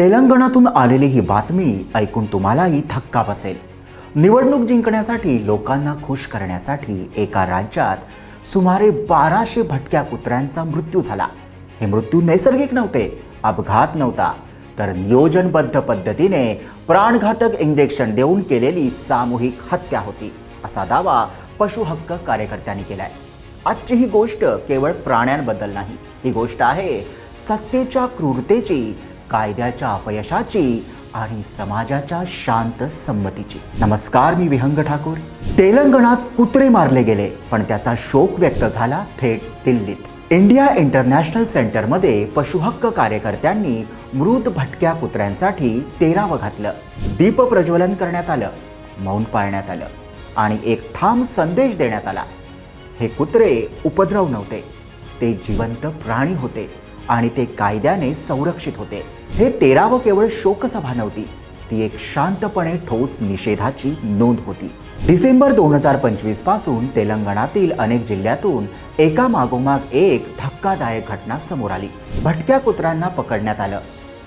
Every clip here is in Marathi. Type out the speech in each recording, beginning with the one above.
तेलंगणातून आलेली ही बातमी ऐकून तुम्हालाही धक्का बसेल। निवडणूक जिंकण्यासाठी लोकांना खुश करण्यासाठी एका राज्यात सुमारे 1200 भटक्या कुत्र्यांचा मृत्यू झाला। हे मृत्यू नैसर्गिक नव्हते, अपघात नव्हता, तर नियोजनबद्ध पद्धतीने प्राणघातक इंजेक्शन देऊन केलेली सामूहिक हत्या होती, असा दावा पशुहक्क कार्यकर्त्यांनी केलाय। आजची ही गोष्ट केवळ प्राण्यांबद्दल नाही, ही गोष्ट आहे सत्तेच्या क्रूरतेची, कायद्याच्या अपयशाची आणि समाजाच्या शांत संमतीची। नमस्कार, मी विहंग ठाकूर। तेलंगणात कुत्रे मारले गेले, पण त्याचा शोक व्यक्त झाला थेट दिल्लीत। इंडिया इंटरनॅशनल सेंटरमध्ये पशुहक्क कार्यकर्त्यांनी मृत भटक्या कुत्र्यांसाठी तेरावं घातलं, दीप प्रज्वलन करण्यात आलं, मौन पाळण्यात आलं आणि एक ठाम संदेश देण्यात आला। हे कुत्रे उपद्रव नव्हते, ते जिवंत प्राणी होते आणि ते कायद्याने संरक्षित होते। हे तेरावं केवळ शोकसभा नव्हती, ती एक शांतपणे ठोस निषेधाची नोंद होती। डिसेंबर 2025 पासून तेलंगणातील अनेक जिल्ह्यातून एका मागोमाग एक धक्कादायक घटना समोर आली। भटक्या कुत्र्यांना पकडण्यात आलं,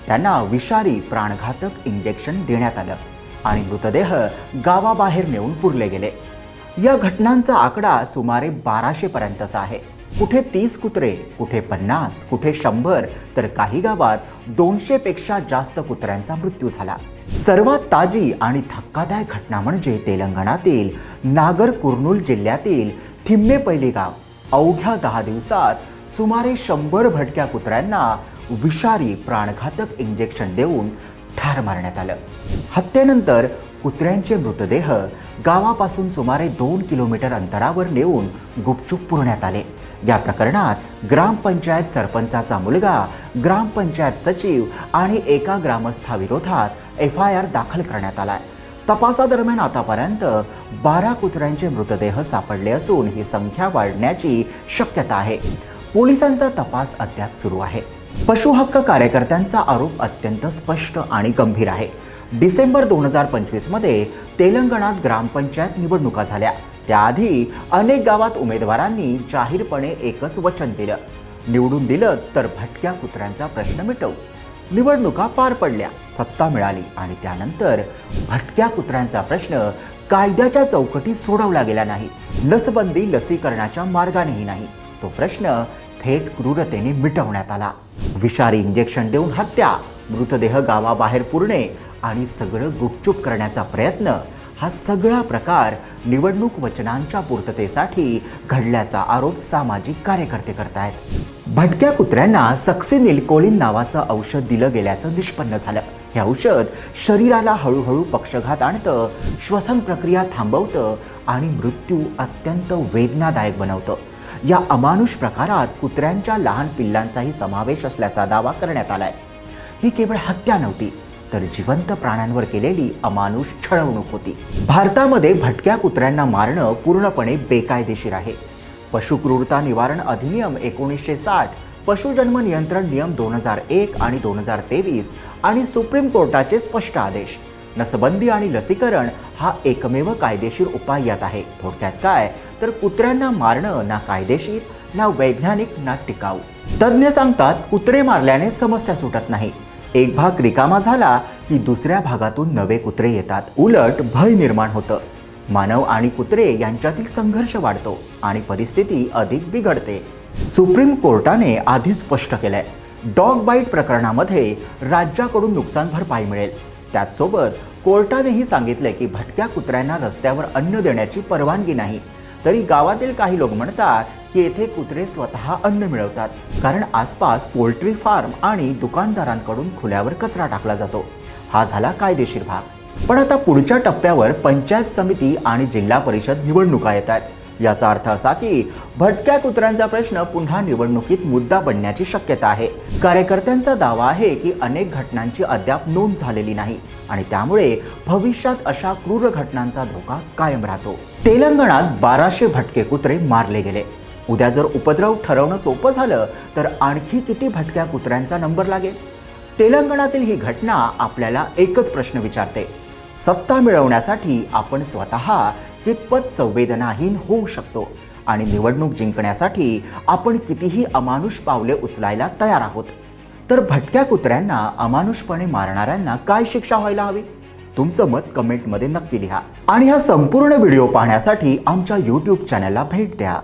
त्यांना विषारी प्राणघातक इंजेक्शन देण्यात आलं आणि मृतदेह गावाबाहेर नेऊन पुरले गेले। या घटनांचा आकडा सुमारे 1200 पर्यंतचा आहे। कुठे 30 कुत्रे, कुठे 50, कुठे 100, तर काही गावात 200 पेक्षा जास्त कुत्र्यांचा मृत्यू झाला। सर्वात ताजी आणि धक्कादायक घटना म्हणजे तेलंगणातील नागर कुर्नूल जिल्ह्यातील थिम्मेपल्ली गाव। अवघ्या 10 दिवसात सुमारे 100 भटक्या कुत्र्यांना विषारी प्राणघातक इंजेक्शन देऊन ठार मारण्यात आलं। हत्येनंतर कुत्र्यांचे मृतदेह गावापासून सुमारे 2 किलोमीटर अंतरावर नेऊन गुपचूप पुरण्यात आले। या प्रकरणात ग्रामपंचायत सरपंचाचा मुलगा, ग्रामपंचायत सचिव आणि एका ग्रामस्थाविरोधात FIR दाखल करण्यात आलाय। तपासादरम्यान आतापर्यंत 12 कुत्र्यांचे मृतदेह सापडले असून ही संख्या वाढण्याची शक्यता आहे। पोलिसांचा तपास अद्याप सुरू आहे। पशुहक्क कार्यकर्त्यांचा आरोप अत्यंत स्पष्ट आणि गंभीर आहे। डिसेंबर 2025 मध्ये तेलंगणात ग्रामपंचायत निवडणुका झाल्या। त्याआधी अनेक गावात उमेदवारांनी जाहीरपणे एकच वचन दिलं, निवडून दिलं तर भटक्या कुत्र्यांचा प्रश्न मिटवू। निवडणुका पार पडल्या, सत्ता मिळाली आणि त्यानंतर भटक्या कुत्र्यांचा प्रश्न कायद्याच्या चौकटीत सोडवला गेला नाही। लसबंदी लसीकरणाच्या मार्गानेही नाही, तो प्रश्न थेट क्रूरतेने मिटवण्यात आला। विषारी इंजेक्शन देऊन हत्या, मृतदेह गावाबाहेर पुरणे आणि सगळं गुपचूप करण्याचा प्रयत्न, हा सगळा प्रकार निवडणूक वचनांच्या पूर्ततेसाठी घडल्याचा आरोप सामाजिक कार्यकर्ते करतायत। भटक्या कुत्र्यांना सक्सिनिलकोलिन नावाचं औषध दिलं गेल्याचं निष्पन्न झालं। हे औषध शरीराला हळूहळू पक्षघात आणतं, श्वसन प्रक्रिया थांबवतं आणि मृत्यू अत्यंत वेदनादायक बनवतं। या अमानुष प्रकारात कुत्र्यांच्या लहान पिल्लांचाही समावेश असल्याचा दावा करण्यात आलाय। ही केवळ हत्या नव्हती, तर जिवंत प्राण्यांवर केलेली अमानुष छळवणूक होती। भारतामध्ये भटक्या कुत्र्यांना मारणं पूर्णपणे बेकायदेशीर आहे। पशुक्रूरता निवारण अधिनियम 1960, पशुजन्म नियंत्रण नियम 2001 आणि 2023 आणि सुप्रीम कोर्टाचे स्पष्ट आदेश, नसबंदी आणि लसीकरण हा एकमेव कायदेशीर उपाय यात आहे। थोडक्यात काय, तर कुत्र्यांना मारणं ना कायदेशीर, ना वैज्ञानिक, ना टिकाऊ। तज्ज्ञ सांगतात, कुत्रे मारल्याने समस्या सुटत नाही। एक भाग रिकामा झाला की दुसऱ्या भागातून नवे कुत्रे येतात, उलट भय निर्माण होतं। मानव आणि कुत्रे यांच्यातील संघर्ष वाढतो आणि परिस्थिती अधिक बिघडते। सुप्रीम कोर्टाने आधीच स्पष्ट केलंय, डॉग बाईट प्रकरणामध्ये राज्याकडून नुकसान भरपाई मिळेल। त्याचसोबत कोर्टानेही सांगितले की भटक्या कुत्र्यांना रस्त्यावर अन्न देण्याची परवानगी नाही। तरी गावातील काही लोक म्हणतात की येथे कुत्रे स्वतः अन्न मिळवतात, कारण आसपास पोल्ट्री फार्म आणि दुकानदारांकडून खुल्यावर कचरा टाकला जातो। हा झाला कायदेशीर भाग। पण आता पुढच्या टप्प्यावर पंचायत समिती आणि जिल्हा परिषद निवडणुका येतात। याचा अर्थ असा की भटक्या कुत्र्यांचा प्रश्न पुन्हा निवडणुकीत मुद्दा बनण्याची शक्यता आहे। कार्यकर्त्यांचा दावा आहे की अनेक घटनांची अद्याप नोंद झालेली नाही आणि त्यामुळे भविष्यात अशा क्रूर घटनांचा धोका कायम राहतो। तेलंगणात 1200 भटके कुत्रे मारले गेले। उद्या जर उपद्रव ठरवणं सोपं झालं तर आणखी किती भटक्या कुत्र्यांचा नंबर लागेल? तेलंगणातील ही घटना आपल्याला एकच प्रश्न विचारते, सत्ता मिळवण्यासाठी आपण स्वतः कितपत संवेदनाहीन होऊ शकतो आणि निवडणूक जिंकण्यासाठी आपण कितीही अमानुष पावले उचलायला तयार आहोत? तर भटक्या कुत्र्यांना अमानुषपणे मारणाऱ्यांना काय शिक्षा व्हायला हवी? तुमचं मत कमेंटमध्ये नक्की लिहा आणि हा संपूर्ण व्हिडिओ पाहण्यासाठी आमच्या YouTube चॅनलला भेट द्या.